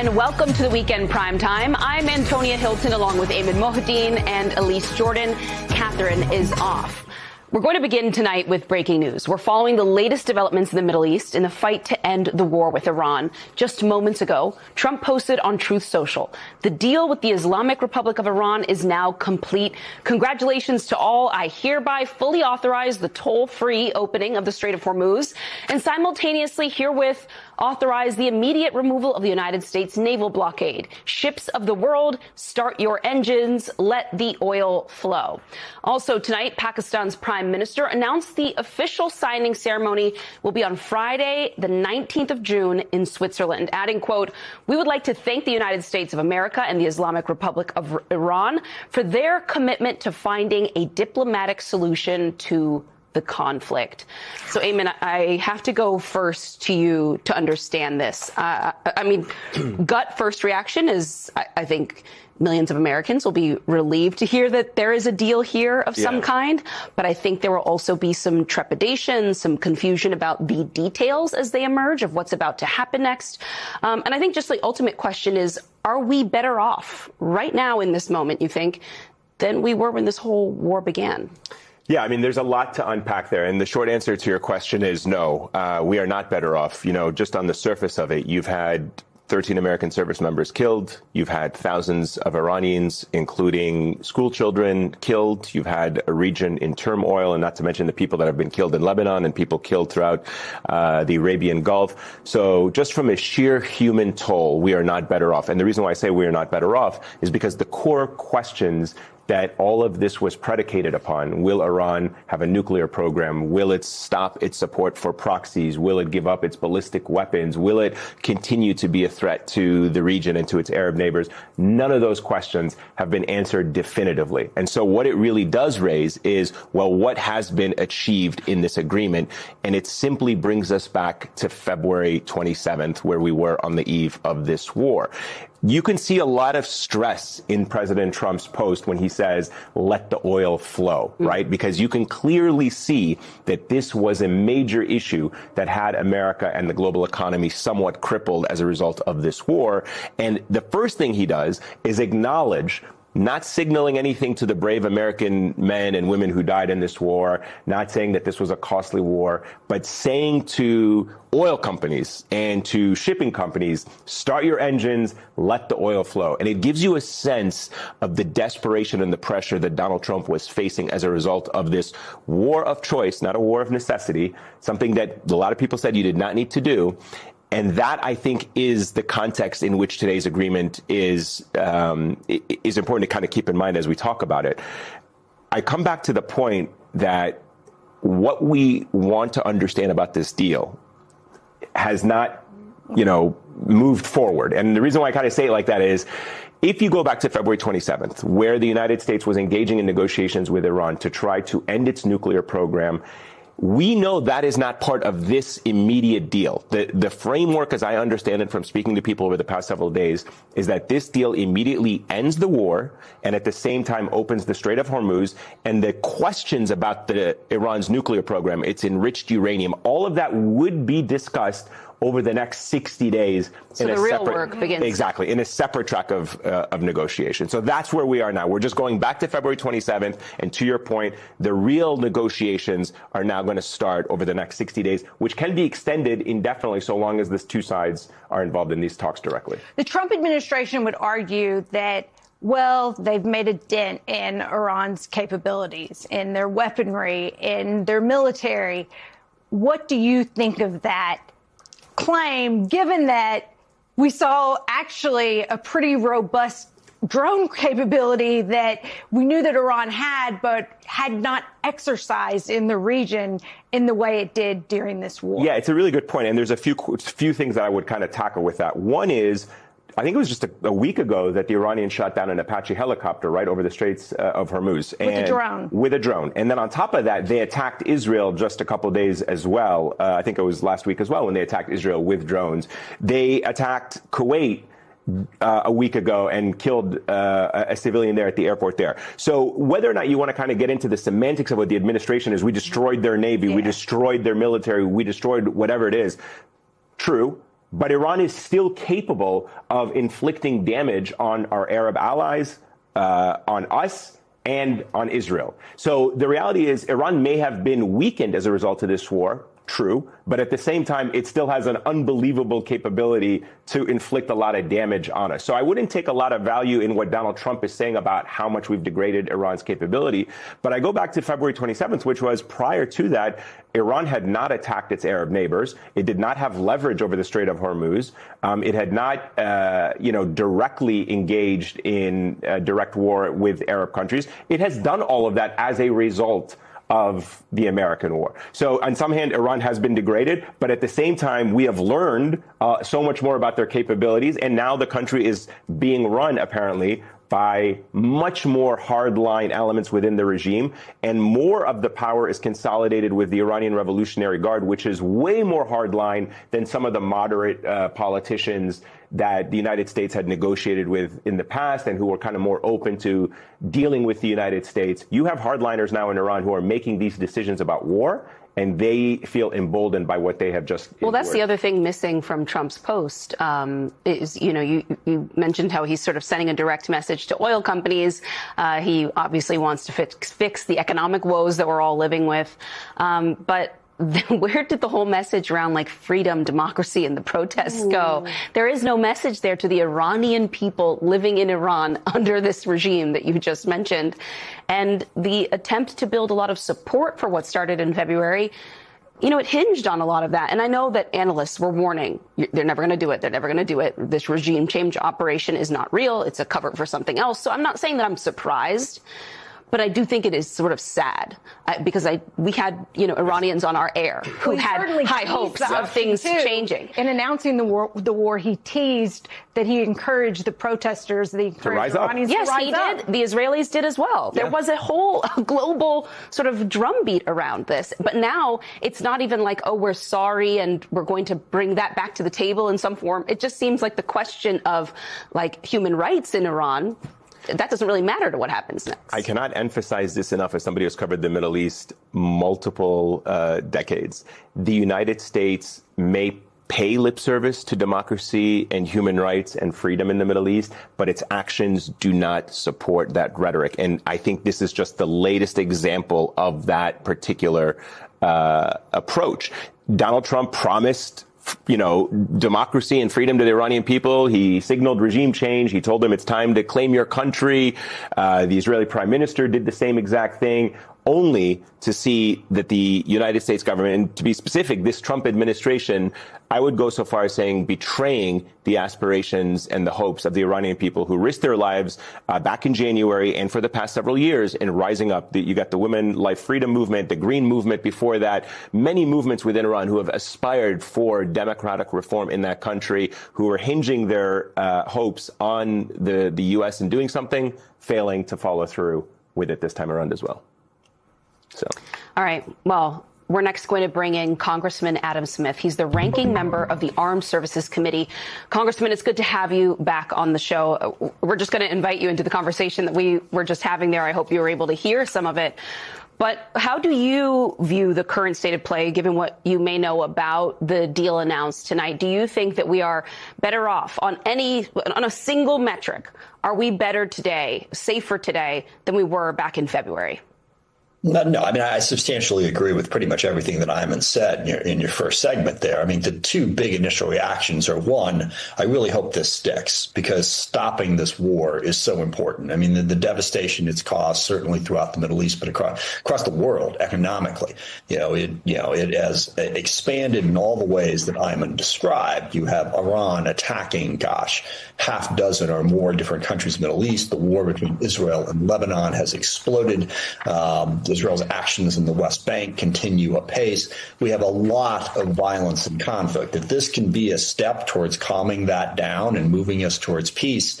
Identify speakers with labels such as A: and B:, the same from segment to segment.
A: And welcome to the weekend Primetime. I'm Antonia Hilton along with Eamon Mohideen and Elise Jordan. Catherine is off. We're going to begin tonight with breaking news. We're following the latest developments in the Middle East in the fight to end the war with Iran. Just moments ago, Trump posted on Truth Social, the deal with the Islamic Republic of Iran is now complete. Congratulations to all. I hereby fully authorize the toll-free opening of the Strait of Hormuz and simultaneously herewith authorize the immediate removal of the United States naval blockade. Ships of the world, start your engines, let the oil flow. Also tonight, Pakistan's Prime Minister announced the official signing ceremony will be on Friday, the 19th of June in Switzerland, adding, quote, "We would like to thank the United States of America and the Islamic Republic of Iran for their commitment to finding a diplomatic solution to the conflict." So, Eamon, I have to go first to you to understand this. Gut first reaction is, I think millions of Americans will be relieved to hear that there is a deal here of some kind. But I think there will also be some trepidation, some confusion about the details as they emerge of what's about to happen next. And I think just the ultimate question is, are we better off right now in this moment, you think, than we were when this whole war began?
B: Yeah, I mean, there's a lot to unpack there. And the short answer to your question is no, we are not better off. You know, just on the surface of it, you've had 13 American service members killed. You've had thousands of Iranians, including school children, killed. You've had a region in turmoil, and not to mention the people that have been killed in Lebanon and people killed throughout the Arabian Gulf. So just from a sheer human toll, we are not better off. And the reason why I say we are not better off is because the core questions that all of this was predicated upon. Will Iran have a nuclear program? Will it stop its support for proxies? Will it give up its ballistic weapons? Will it continue to be a threat to the region and to its Arab neighbors? None of those questions have been answered definitively. And so what it really does raise is, well, what has been achieved in this agreement? And it simply brings us back to February 27th, where we were on the eve of this war. You can see a lot of stress in President Trump's post when he says, let the oil flow, right? Because you can clearly see that this was a major issue that had America and the global economy somewhat crippled as a result of this war. And the first thing he does is acknowledge, not signaling anything to the brave American men and women who died in this war, not saying that this was a costly war, but saying to oil companies and to shipping companies, start your engines, let the oil flow. And it gives you a sense of the desperation and the pressure that Donald Trump was facing as a result of this war of choice, not a war of necessity, something that a lot of people said you did not need to do. And that, I think, is the context in which today's agreement is important to kind of keep in mind as we talk about it. I come back to the point that what we want to understand about this deal has not, moved forward. And the reason why I kind of say it like that is, if you go back to February 27th, where the United States was engaging in negotiations with Iran to try to end its nuclear program, we know that is not part of this immediate deal. The framework, as I understand it from speaking to people over the past several days, is that this deal immediately ends the war and at the same time opens the Strait of Hormuz. And the questions about Iran's nuclear program, its enriched uranium, all of that would be discussed over the next 60 days.
A: So the real work begins.
B: Exactly, in a separate track of negotiation. So that's where we are now. We're just going back to February 27th. And to your point, the real negotiations are now going to start over the next 60 days, which can be extended indefinitely so long as the two sides are involved in these talks directly.
C: The Trump administration would argue that, well, they've made a dent in Iran's capabilities, in their weaponry, in their military. What do you think of that claim, given that we saw actually a pretty robust drone capability that we knew that Iran had, but had not exercised in the region in the way it did during this war?
B: Yeah, it's a really good point. And there's a few things that I would kind of tackle with that. One is, I think it was just a week ago that the Iranians shot down an Apache helicopter right over the Straits of Hormuz.
C: With a drone.
B: With a drone. And then on top of that, they attacked Israel just a couple of days as well. I think it was last week as well when they attacked Israel with drones. They attacked Kuwait a week ago and killed a civilian there at the airport there. So whether or not you want to kind of get into the semantics of what the administration is, we destroyed their Navy, we destroyed their military, we destroyed whatever it is, true. but Iran is still capable of inflicting damage on our Arab allies, on us, and on Israel. So the reality is Iran may have been weakened as a result of this war, true, but at the same time, it still has an unbelievable capability to inflict a lot of damage on us. So I wouldn't take a lot of value in what Donald Trump is saying about how much we've degraded Iran's capability. But I go back to February 27th, which was prior to that, Iran had not attacked its Arab neighbors. It did not have leverage over the Strait of Hormuz. It had not, directly engaged in direct war with Arab countries. It has done all of that as a result of the American war. So on some hand, Iran has been degraded, but at the same time, we have learned so much more about their capabilities. And now the country is being run, apparently, by much more hardline elements within the regime, and more of the power is consolidated with the Iranian Revolutionary Guard, which is way more hardline than some of the moderate politicians that the United States had negotiated with in the past and who were kind of more open to dealing with the United States. You have hardliners now in Iran who are making these decisions about war, and they feel emboldened by what they have just endured.
A: Well, that's the other thing missing from Trump's post is, you mentioned how he's sort of sending a direct message to oil companies. He obviously wants to fix the economic woes that we're all living with. But where did the whole message around like freedom, democracy, and the protests go? There is no message there to the Iranian people living in Iran under this regime that you just mentioned. And the attempt to build a lot of support for what started in February, it hinged on a lot of that. And I know that analysts were warning, they're never going to do it. They're never going to do it. This regime change operation is not real. It's a cover for something else. So I'm not saying that I'm surprised. But I do think it is sort of sad because we had, Iranians on our air who had high hopes of things changing.
C: In announcing the war, he teased that he encouraged the protesters, the Iranians to rise up.
A: Yes, he did. The Israelis did as well. Yeah. There was a whole global sort of drumbeat around this. But now it's not even like, oh, we're sorry and we're going to bring that back to the table in some form. It just seems like the question of like human rights in Iran, that doesn't really matter to what happens next.
B: I cannot emphasize this enough as somebody who's covered the Middle East multiple decades. The United States may pay lip service to democracy and human rights and freedom in the Middle East, but its actions do not support that rhetoric. And I think this is just the latest example of that particular approach. Donald Trump promised democracy and freedom to the Iranian people. He signaled regime change. He told them it's time to claim your country. The Israeli prime minister did the same exact thing, only to see that the United States government, and to be specific, this Trump administration, I would go so far as saying betraying the aspirations and the hopes of the Iranian people who risked their lives back in January and for the past several years in rising up. You got the Women Life Freedom Movement, the Green Movement before that, many movements within Iran who have aspired for democratic reform in that country, who are hinging their hopes on the U.S. and doing something, failing to follow through with it this time around as well. So.
A: All right. Well, we're next going to bring in Congressman Adam Smith. He's the ranking member of the Armed Services Committee. Congressman, it's good to have you back on the show. We're just going to invite you into the conversation that we were just having there. I hope you were able to hear some of it. But how do you view the current state of play, given what you may know about the deal announced tonight? Do you think that we are better off on a single metric? Are we better today, safer today than we were back in February?
D: No, I mean, I substantially agree with pretty much everything that Ayman said in your first segment there. I mean, the two big initial reactions are, one, I really hope this sticks because stopping this war is so important. I mean, the devastation it's caused certainly throughout the Middle East, but across the world economically, it has expanded in all the ways that Ayman described. You have Iran attacking, half dozen or more different countries in the Middle East. The war between Israel and Lebanon has exploded. Israel's actions in the West Bank continue apace. We have a lot of violence and conflict. If this can be a step towards calming that down and moving us towards peace,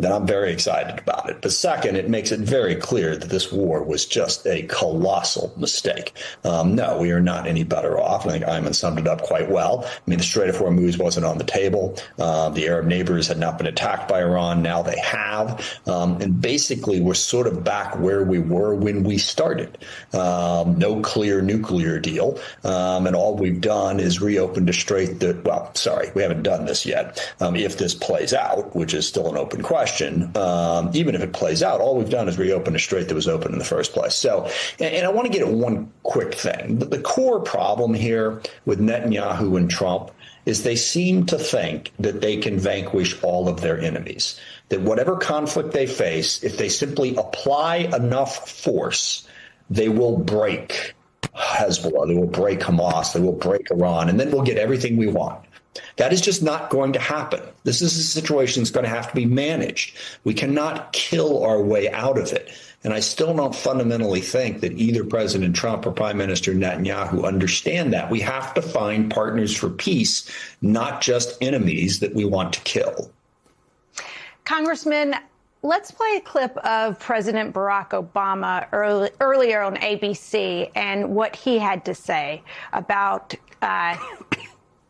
D: then I'm very excited about it. But second, it makes it very clear that this war was just a colossal mistake. No, we are not any better off. I think Ayman summed it up quite well. I mean, the Strait of Hormuz wasn't on the table. The Arab neighbors had not been attacked by Iran. Now they have. And basically, we're sort of back where we were when we started. No clear nuclear deal. And all we've done is reopened a strait that, well, sorry, we haven't done this yet. If this plays out, which is still an open question, even if it plays out, all we've done is reopen a strait that was open in the first place. So, and I want to get at one quick thing. The core problem here with Netanyahu and Trump is they seem to think that they can vanquish all of their enemies, that whatever conflict they face, if they simply apply enough force, they will break Hezbollah, they will break Hamas, they will break Iran, and then we'll get everything we want. That is just not going to happen. This is a situation that's going to have to be managed. We cannot kill our way out of it. And I still don't fundamentally think that either President Trump or Prime Minister Netanyahu understand that. We have to find partners for peace, not just enemies that we want to kill.
C: Congressman, let's play a clip of President Barack Obama earlier on ABC and what he had to say about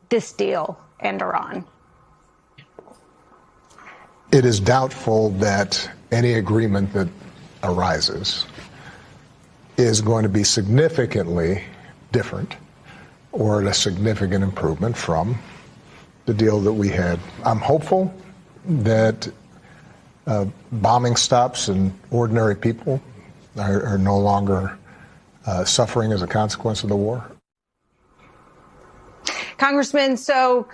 C: this deal and Iran.
E: It is doubtful that any agreement that arises is going to be significantly different or a significant improvement from the deal that we had. I'm hopeful that bombing stops and ordinary people are no longer suffering as a consequence of the war.
C: Congressman, so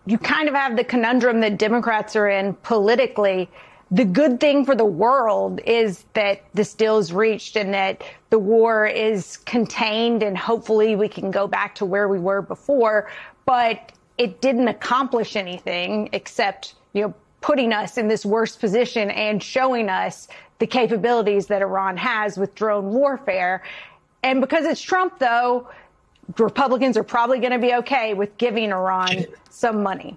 C: you kind of have the conundrum that Democrats are in politically. The good thing for the world is that this deal is reached and that the war is contained and hopefully we can go back to where we were before. But it didn't accomplish anything except, putting us in this worst position and showing us the capabilities that Iran has with drone warfare. And because it's Trump, though, Republicans are probably going to be okay with giving Iran some money.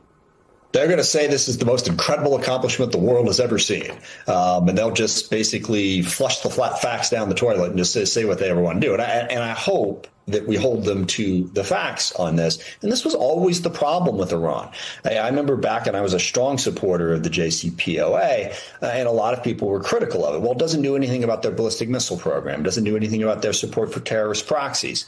D: They're going to say this is the most incredible accomplishment the world has ever seen. And they'll just basically flush the flat facts down the toilet and just say what they ever want to do. And I hope that we hold them to the facts on this. And this was always the problem with Iran. I remember back, and I was a strong supporter of the JCPOA, and a lot of people were critical of it. Well, it doesn't do anything about their ballistic missile program. It doesn't do anything about their support for terrorist proxies.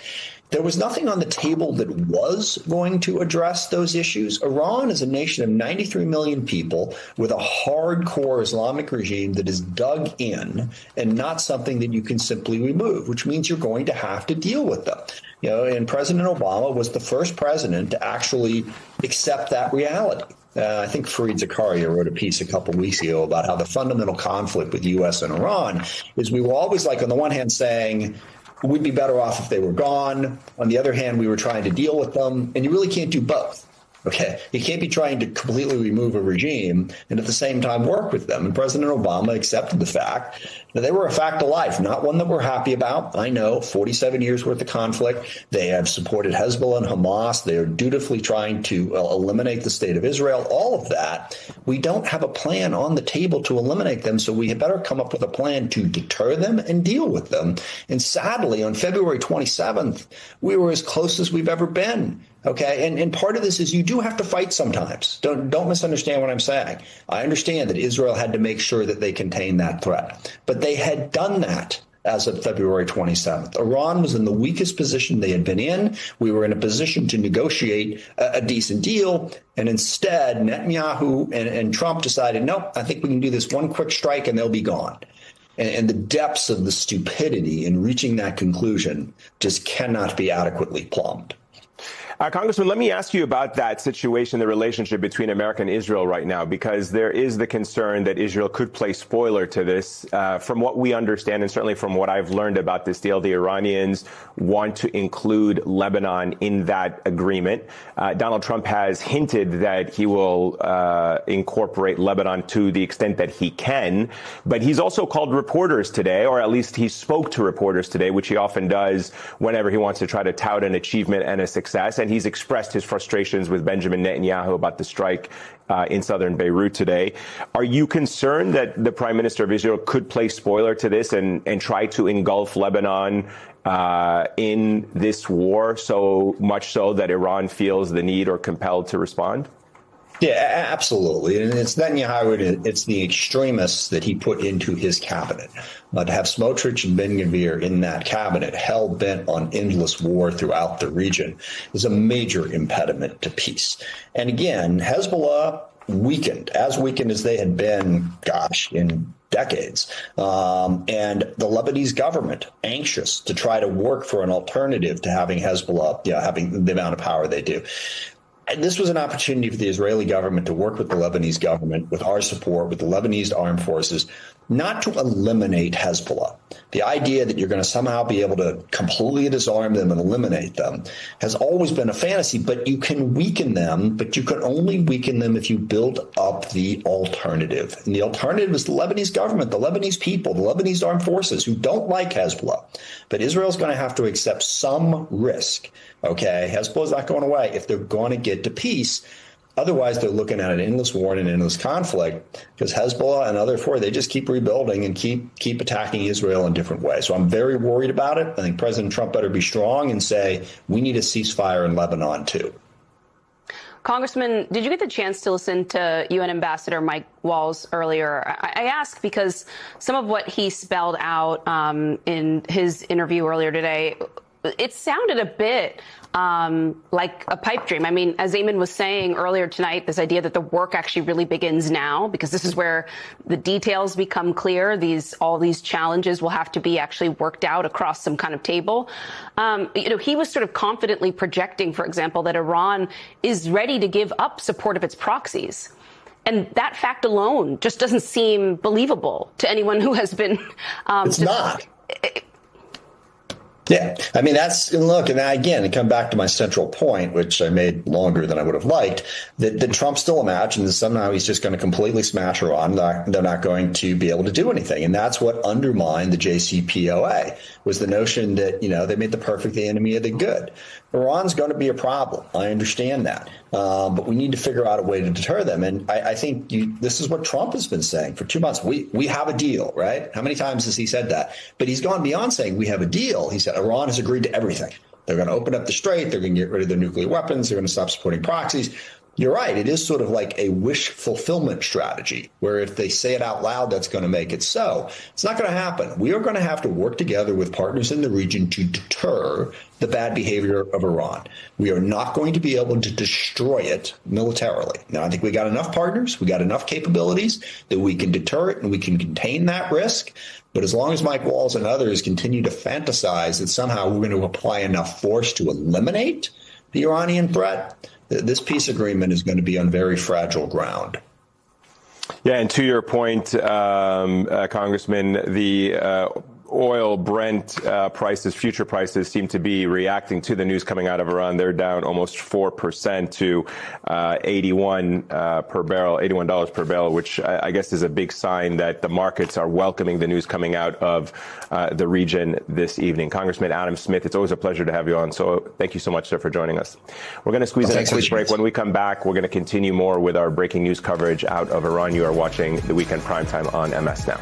D: There was nothing on the table that was going to address those issues. Iran is a nation of 93 million people with a hardcore Islamic regime that is dug in and not something that you can simply remove, which means you're going to have to deal with them. And President Obama was the first president to actually accept that reality. I think Fareed Zakaria wrote a piece a couple weeks ago about how the fundamental conflict with U.S. and Iran is we were always on the one hand saying, we'd be better off if they were gone. On the other hand, we were trying to deal with them, and you really can't do both. Okay, you can't be trying to completely remove a regime and at the same time work with them. And President Obama accepted the fact that they were a fact of life, not one that we're happy about. I know, 47 years worth of conflict. They have supported Hezbollah and Hamas. They are dutifully trying to eliminate the state of Israel. All of that. We don't have a plan on the table to eliminate them, so we had better come up with a plan to deter them and deal with them. And sadly, on February 27th, we were as close as we've ever been. Okay, and part of this is you do have to fight sometimes. Don't misunderstand what I'm saying. I understand that Israel had to make sure that they contained that threat, but they had done that as of February 27th. Iran was in the weakest position they had been in. We were in a position to negotiate a decent deal, and instead Netanyahu and Trump decided, no, I think we can do this one quick strike and they'll be gone. And the depths of the stupidity in reaching that conclusion just cannot be adequately plumbed.
B: Congressman, let me ask you about that situation, the relationship between America and Israel right now, because there is the concern that Israel could play spoiler to this. From what we understand, and certainly from what I've learned about this deal, the Iranians want to include Lebanon in that agreement. Donald Trump has hinted that he will incorporate Lebanon to the extent that he can. But he's also called reporters today, or at least he spoke to reporters today, which he often does whenever he wants to try to tout an achievement and a success. And he's expressed his frustrations with Benjamin Netanyahu about the strike in southern Beirut today. Are you concerned that the Prime Minister of Israel could play spoiler to this and try to engulf Lebanon in this war, so much so that Iran feels the need or compelled to respond?
D: Yeah, absolutely. And it's Netanyahu, it's the extremists that he put into his cabinet. To have Smotrich and Ben-Gvir in that cabinet, hell-bent on endless war throughout the region, is a major impediment to peace. And again, Hezbollah weakened as they had been, in decades. And the Lebanese government anxious to try to work for an alternative to having Hezbollah, having the amount of power they do. And this was an opportunity for the Israeli government to work with the Lebanese government, with our support, with the Lebanese armed forces, not to eliminate Hezbollah. The idea that you're going to somehow be able to completely disarm them and eliminate them has always been a fantasy, but you can weaken them, but you can only weaken them if you build up the alternative. And the alternative is the Lebanese government, the Lebanese people, the Lebanese armed forces who don't like Hezbollah. But Israel's going to have to accept some risk. Okay, Hezbollah's not going away if they're going to get to peace. Otherwise, they're looking at an endless war and an endless conflict because Hezbollah and other forces, they just keep rebuilding and keep attacking Israel in different ways. So I'm very worried about it. I think President Trump better be strong and say we need a ceasefire in Lebanon, too.
A: Congressman, did you get the chance to listen to UN Ambassador Mike Walls earlier? I ask because some of what he spelled out in his interview earlier today, it sounded a bit like a pipe dream. I mean, as Eamon was saying earlier tonight, this idea that the work actually really begins now, because this is where the details become clear. All these challenges will have to be actually worked out across some kind of table. He was sort of confidently projecting, for example, that Iran is ready to give up support of its proxies. And that fact alone just doesn't seem believable to anyone who has been.
D: It's not. Yeah, I mean, look, and again, to come back to my central point, which I made longer than I would have liked, that Trump still imagines that somehow he's just going to completely smash Iran. They're not going to be able to do anything. And that's what undermined the JCPOA, was the notion that, they made the perfect the enemy of the good. Iran's going to be a problem. I understand that. But we need to figure out a way to deter them. And I think this is what Trump has been saying for 2 months. We have a deal, right? How many times has he said that? But he's gone beyond saying we have a deal. He said Iran has agreed to everything. They're going to open up the strait. They're going to get rid of their nuclear weapons. They're going to stop supporting proxies. You're right. It is sort of like a wish fulfillment strategy, where if they say it out loud, that's going to make it so. It's not going to happen. We are going to have to work together with partners in the region to deter the bad behavior of Iran. We are not going to be able to destroy it militarily. Now, I think we got enough partners, we got enough capabilities that we can deter it and we can contain that risk. But as long as Mike Walls and others continue to fantasize that somehow we're going to apply enough force to eliminate the Iranian threat, this peace agreement is going to be on very fragile ground.
B: Yeah, and to your point, Congressman, the oil Brent prices, future prices, seem to be reacting to the news coming out of Iran. They're down almost 4% to $81 per barrel, which I guess is a big sign that the markets are welcoming the news coming out of the region this evening. Congressman Adam Smith, it's always a pleasure to have you on. So thank you so much, sir, for joining us. We're going to squeeze in a quick break. When we come back, we're going to continue more with our breaking news coverage out of Iran. You are watching the Weekend Primetime on MS Now.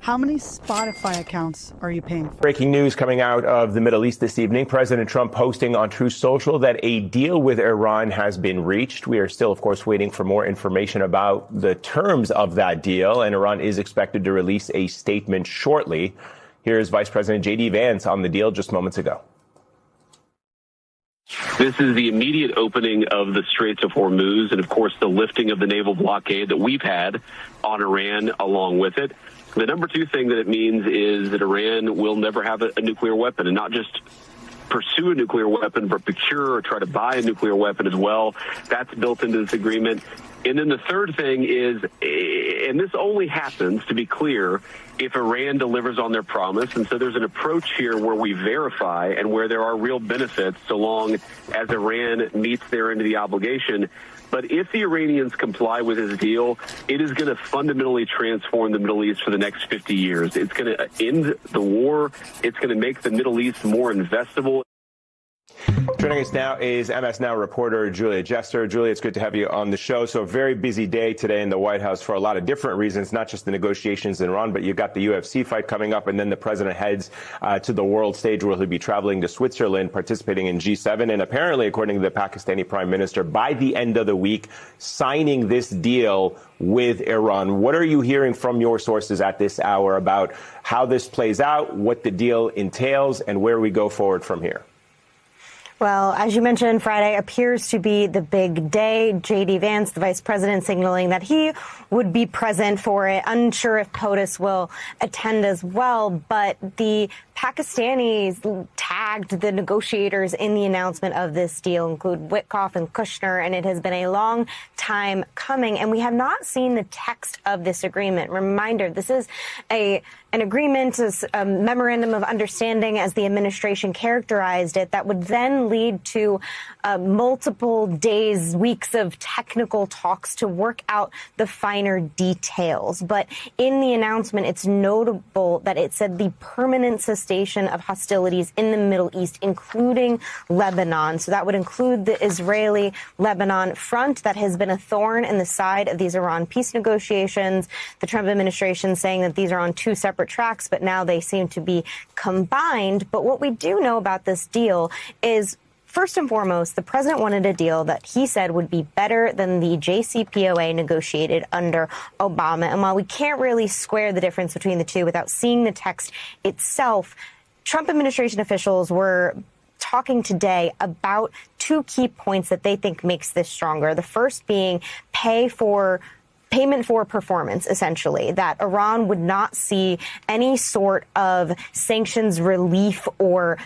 F: How many Spotify accounts are you paying for?
B: Breaking news coming out of the Middle East this evening. President Trump posting on Truth Social that a deal with Iran has been reached. We are still, of course, waiting for more information about the terms of that deal, and Iran is expected to release a statement shortly. Here's Vice President J.D. Vance on the deal just moments ago.
G: This is the immediate opening of the Straits of Hormuz and, of course, the lifting of the naval blockade that we've had on Iran along with it. The number two thing that it means is that Iran will never have a nuclear weapon, and not just pursue a nuclear weapon, but procure or try to buy a nuclear weapon as well. That's built into this agreement. And then the third thing is, and this only happens, to be clear, if Iran delivers on their promise. And so there's an approach here where we verify and where there are real benefits so long as Iran meets their end of the obligation. But if the Iranians comply with this deal, it is going to fundamentally transform the Middle East for the next 50 years. It's going to end the war. It's going to make the Middle East more investable.
B: Joining us now is MSNOW reporter Julia Jester. Julia, it's good to have you on the show. So a very busy day today in the White House for a lot of different reasons, not just the negotiations in Iran, but you've got the UFC fight coming up, and then the president heads to the world stage where he'll be traveling to Switzerland, participating in G7, and apparently, according to the Pakistani prime minister, by the end of the week, signing this deal with Iran. What are you hearing from your sources at this hour about how this plays out, what the deal entails, and where we go forward from here?
H: Well, as you mentioned, Friday appears to be the big day. J.D. Vance, the vice president, signaling that he would be present for it. Unsure if POTUS will attend as well, but the Pakistanis tagged the negotiators in the announcement of this deal, include Witkoff and Kushner, and it has been a long time coming, and we have not seen the text of this agreement. Reminder, this is an agreement, a memorandum of understanding, as the administration characterized it, that would then lead to multiple days, weeks of technical talks to work out the finer details. But in the announcement, it's notable that it said the permanent cessation of hostilities in the Middle East, including Lebanon. So that would include the Israeli-Lebanon front that has been a thorn in the side of these Iran peace negotiations. The Trump administration saying that these are on two separate tracks, but now they seem to be combined. But what we do know about this deal is, first and foremost, the president wanted a deal that he said would be better than the JCPOA negotiated under Obama. And while we can't really square the difference between the two without seeing the text itself, Trump administration officials were talking today about two key points that they think makes this stronger. The first being payment for performance, essentially, that Iran would not see any sort of sanctions relief or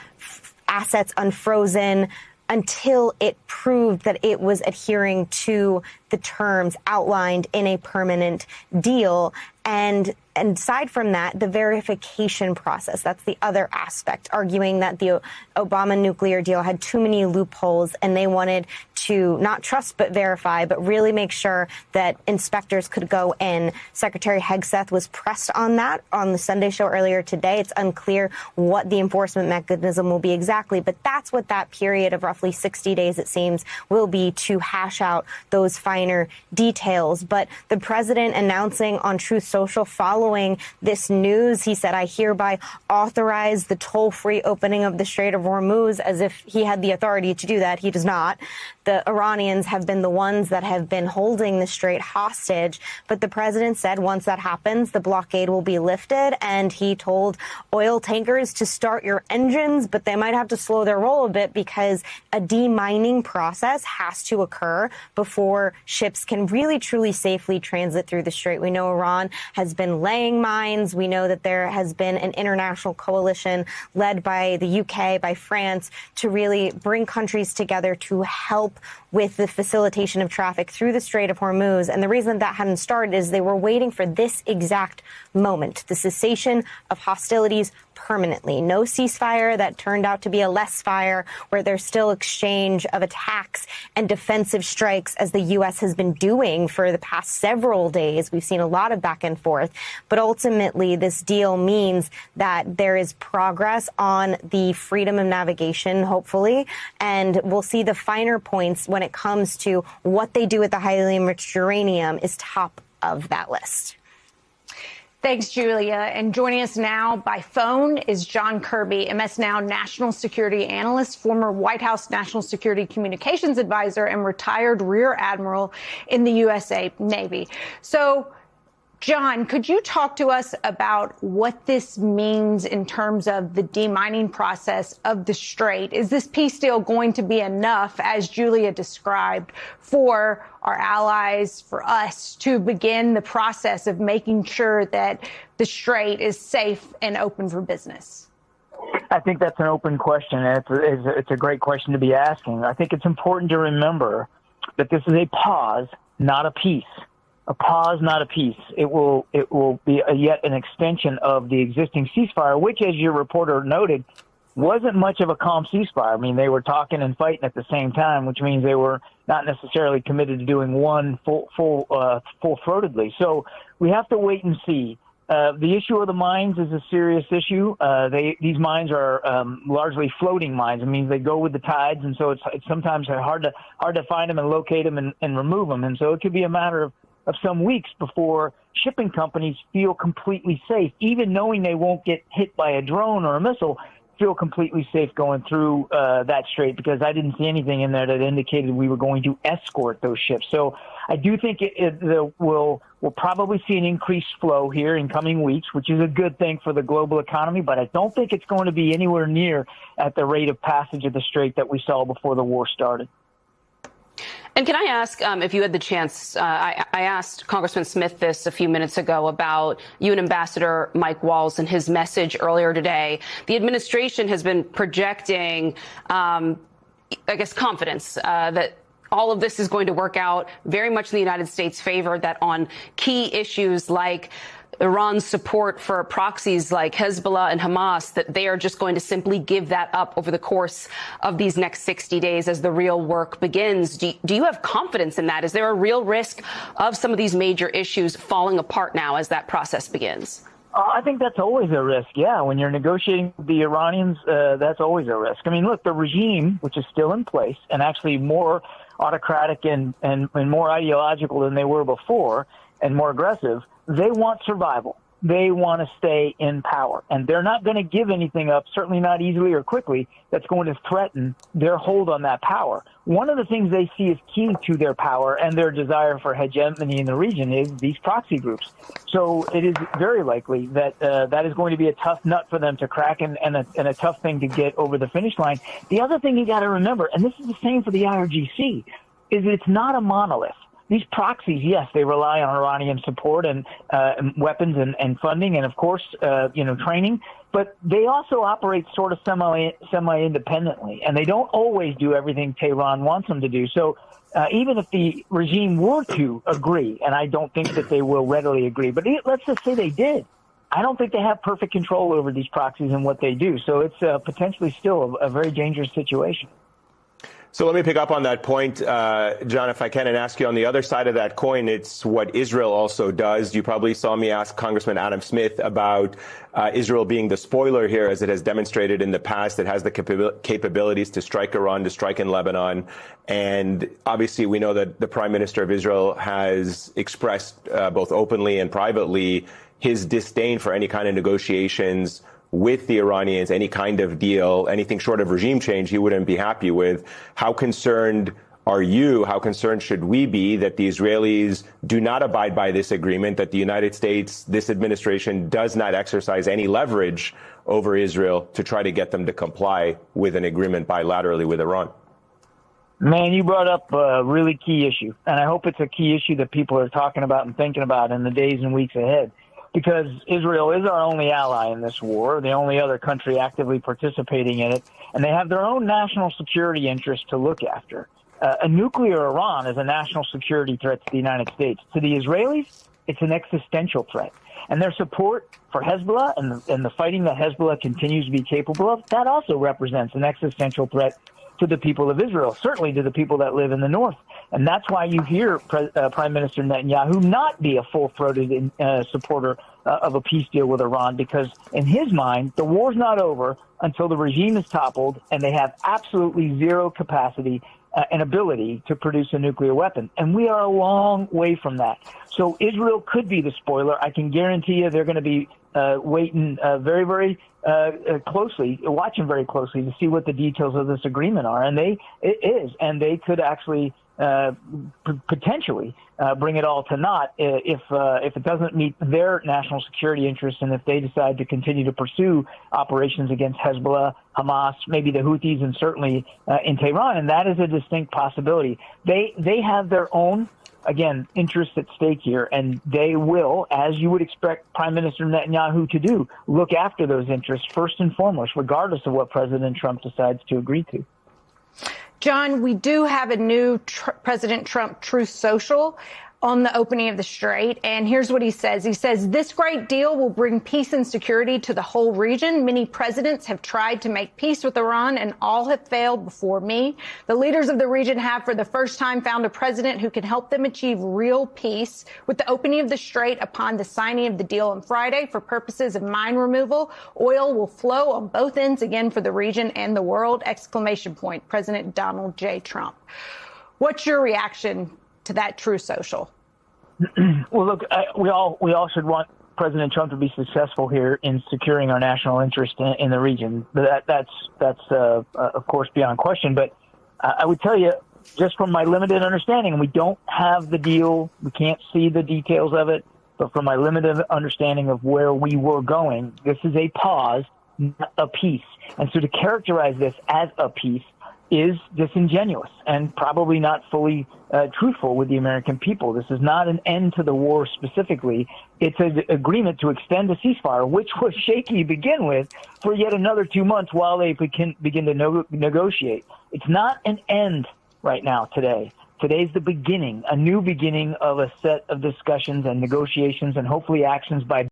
H: assets unfrozen until it proved that it was adhering to the terms outlined in a permanent deal. And aside from that, the verification process, that's the other aspect, arguing that the Obama nuclear deal had too many loopholes and they wanted to not trust but verify, but really make sure that inspectors could go in. Secretary Hegseth was pressed on that on the Sunday show earlier today. It's unclear what the enforcement mechanism will be exactly, but that's what that period of roughly 60 days, it seems, will be to hash out those finer details. But the president announcing on Truth Social following this news, he said, "I hereby authorize the toll-free opening of the Strait of Hormuz," as if he had the authority to do that. He does not. The Iranians have been the ones that have been holding the strait hostage. But the president said once that happens, the blockade will be lifted. And he told oil tankers to start your engines, but they might have to slow their roll a bit because a demining process has to occur before ships can really, truly safely transit through the strait. We know Iran has been laying mines. We know that there has been an international coalition led by the UK, by France, to really bring countries together to help with the facilitation of traffic through the Strait of Hormuz. And the reason that hadn't started is they were waiting for this exact moment, the cessation of hostilities permanently. No ceasefire that turned out to be a less fire, where there's still exchange of attacks and defensive strikes, as the U.S. has been doing for the past several days. We've seen a lot of back and forth. But ultimately, this deal means that there is progress on the freedom of navigation, hopefully, and we'll see the finer points when it comes to what they do with the highly enriched uranium is top of that list.
C: Thanks, Julia. And joining us now by phone is John Kirby, MSNOW national security analyst, former White House national security communications advisor, and retired Rear Admiral in the USA Navy. So, John, could you talk to us about what this means in terms of the demining process of the Strait? Is this peace deal going to be enough, as Julia described, for our allies, for us to begin the process of making sure that the Strait is safe and open for business?
I: I think that's an open question. It's a great question to be asking. I think it's important to remember that this is a pause not a peace. A pause, not a peace. It will be yet an extension of the existing ceasefire, which, as your reporter noted, wasn't much of a calm ceasefire. I mean, they were talking and fighting at the same time, which means they were not necessarily committed to doing one full-throatedly. So we have to wait and see. The issue of the mines is a serious issue. These mines are largely floating mines. It means they go with the tides, and so it's sometimes hard to find them and locate them and remove them. And so it could be a matter of some weeks before shipping companies feel completely safe, even knowing they won't get hit by a drone or a missile, feel completely safe going through that strait, because I didn't see anything in there that indicated we were going to escort those ships. So I do think we'll probably see an increased flow here in coming weeks, which is a good thing for the global economy, but I don't think it's going to be anywhere near at the rate of passage of the strait that we saw before the war started.
A: And can I ask if you had the chance, I asked Congressman Smith this a few minutes ago about UN Ambassador Mike Waltz and his message earlier today. The administration has been projecting, confidence that all of this is going to work out very much in the United States' favor, that on key issues like Iran's support for proxies like Hezbollah and Hamas, that they are just going to simply give that up over the course of these next 60 days as the real work begins. Do you have confidence in that? Is there a real risk of some of these major issues falling apart now as that process begins?
I: I think that's always a risk. Yeah, when you're negotiating with the Iranians, that's always a risk. I mean, look, the regime, which is still in place and actually more autocratic and more ideological than they were before and more aggressive, they want survival. They want to stay in power, and they're not going to give anything up, certainly not easily or quickly, that's going to threaten their hold on that power. One of the things they see as key to their power and their desire for hegemony in the region is these proxy groups. So it is very likely that that is going to be a tough nut for them to crack and a tough thing to get over the finish line. The other thing you got to remember, and this is the same for the IRGC, is it's not a monolith. These proxies, yes, they rely on Iranian support and weapons and funding and, of course, training. But they also operate sort of semi-independently, and they don't always do everything Tehran wants them to do. So even if the regime were to agree, and I don't think that they will readily agree, but let's just say they did, I don't think they have perfect control over these proxies and what they do. So it's potentially still a very dangerous situation.
B: So let me pick up on that point, John, if I can, and ask you on the other side of that coin, it's what Israel also does. You probably saw me ask Congressman Adam Smith about Israel being the spoiler here, as it has demonstrated in the past. It has the capabilities to strike Iran, to strike in Lebanon. And obviously, we know that the Prime Minister of Israel has expressed both openly and privately his disdain for any kind of negotiations with the Iranians, any kind of deal, anything short of regime change, he wouldn't be happy with. How concerned are you? How concerned should we be that the Israelis do not abide by this agreement, that the United States, this administration, does not exercise any leverage over Israel to try to get them to comply with an agreement bilaterally with Iran?
I: Man, you brought up a really key issue, and I hope it's a key issue that people are talking about and thinking about in the days and weeks ahead. Because Israel is our only ally in this war, the only other country actively participating in it, and they have their own national security interests to look after. A nuclear Iran is a national security threat to the United States. To the Israelis, it's an existential threat. And their support for Hezbollah and the fighting that Hezbollah continues to be capable of, that also represents an existential threat to the people of Israel, certainly to the people that live in the north. And that's why you hear Prime Minister Netanyahu not be a full-throated supporter of a peace deal with Iran, because in his mind, the war's not over until the regime is toppled and they have absolutely zero capacity and ability to produce a nuclear weapon. And we are a long way from that. So Israel could be the spoiler. I can guarantee you they're going to be waiting very, very closely, watching very closely to see what the details of this agreement are. And they could actually potentially bring it all to naught if it doesn't meet their national security interests, and if they decide to continue to pursue operations against Hezbollah, Hamas, maybe the Houthis, and certainly in Tehran. And that is a distinct possibility. They have their own, again, interests at stake here, and they will, as you would expect Prime Minister Netanyahu to do, look after those interests first and foremost, regardless of what President Trump decides to agree to.
C: John, we do have a new President Trump Truth Social on the opening of the Strait. And here's what he says. He says, this great deal will bring peace and security to the whole region. Many presidents have tried to make peace with Iran and all have failed before me. The leaders of the region have for the first time found a president who can help them achieve real peace. With the opening of the Strait upon the signing of the deal on Friday for purposes of mine removal, oil will flow on both ends again for the region and the world, ! President Donald J. Trump. What's your reaction to that Truth Social?
I: Well, look, we all should want President Trump to be successful here in securing our national interest in the region. That's of course beyond question. But I would tell you, just from my limited understanding, and we don't have the deal, we can't see the details of it, but from my limited understanding of where we were going, this is a pause, not a peace. And so to characterize this as a peace is disingenuous and probably not fully truthful with the American people. This is not an end to the war specifically. It's an agreement to extend the ceasefire, which was shaky to begin with, for yet another 2 months while they begin to negotiate. It's not an end right now today. Today's the beginning, a new beginning of a set of discussions and negotiations and hopefully actions by